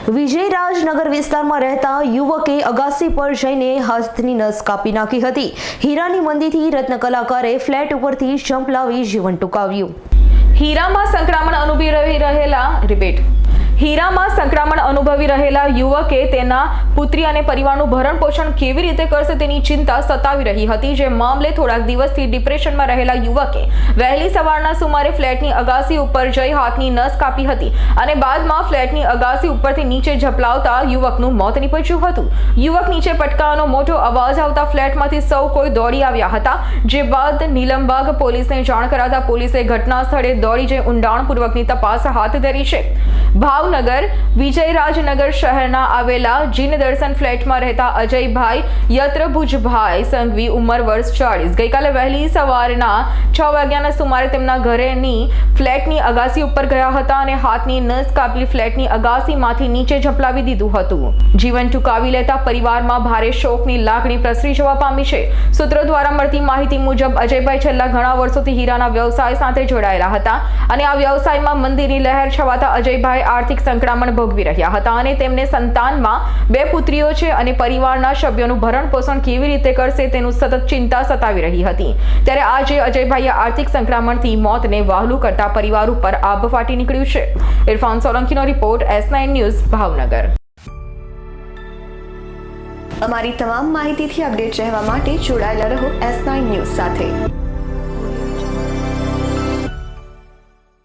વિજયરાજનગર વિસ્તારમાં રહેતા યુવકે અગાસી પર જઈને હાથની નસ કાપી નાખી હતી। હીરાની મંદીથી રત્ન કલાકારે ફ્લેટ ઉપરથી જમ્પ લાવી જીવન ટૂંકાવ્યું। હીરામાં સંક્રમણ અનુભવી રહેલા યુવકે તેના પુત્રી અને પરિવારનું ભરણ પોષણ કેવી રીતે કરશે તેની ચિંતા સતાવી રહી હતી। જે મામલે થોડાક દિવસથી ડિપ્રેશનમાં રહેલા યુવકે વહેલી સવારના સુમારે ફ્લેટની અગાસી ઉપર જઈ હાથની નસ કાપી હતી અને બાદમાં ફ્લેટની અગાસી ઉપરથી નીચે ઝપલાવતા યુવકનું મોત નીપજ્યું હતું। યુવક નીચે પટકાવાનો મોટો અવાજ આવતા ફ્લેટમાંથી સૌ કોઈ દોડી આવ્યા હતા। જે બાદ નીલમબાગ પોલીસને જાણ કરાતા પોલીસે ઘટના સ્થળે દોડી જઈ ઊંડાણપૂર્વકની તપાસ હાથ ધરી છે। ભાવનગર વિજયરાજનગર શહેરના આવેલા જીન દર્શન ફ્લેટમાં રહેતા અજયભાઈ યત્રભુજભાઈ સંઘવી ઉંમર વર્ષ 40 ગઈકાલે વહેલી સવારના 6 વાગ્યાના સુમારે તેમના ઘરેની ફ્લેટની અગાસી ઉપર ગયા હતા અને હાથની નસ કાપી ફ્લેટની અગાસીમાંથી નીચે ઝપલાવી દીધું હતું। જીવન ટૂંકાવી લેતા પરિવારમાં ભારે શોકની લાગણી પ્રસરી જવા પામી છે। સૂત્રો દ્વારા મળતી માહિતી મુજબ અજયભાઈ છેલ્લા ઘણા વર્ષોથી હીરાના વ્યવસાય સાથે જોડાયેલા હતા અને આ વ્યવસાયમાં મંદીની લહેર છવાતા અજયભાઈ આર્થિક સંકળામણ ભોગવી રહ્યા હતા અને તેમને સંતાનમાં 2 પુત્રીઓ છે અને પરિવારના સભ્યોનું ભરણ પોષણ કેવી રીતે કરશે તેનું સતત ચિંતા સતાવી રહી હતી। ત્યારે આજે અજયભાઈએ આર્થિક સંકળામણથી મોતને વહાલું કરતા પરિવાર ઉપર આભ ફાટી નીકળ્યું છે। ઇરફાન સોલંકીનો રિપોર્ટ S9 ન્યૂઝ ભાવનગર। અમારી તમામ માહિતીથી અપડેટ રહેવા માટે જોડાયેલા રહો S9 ન્યૂઝ સાથે।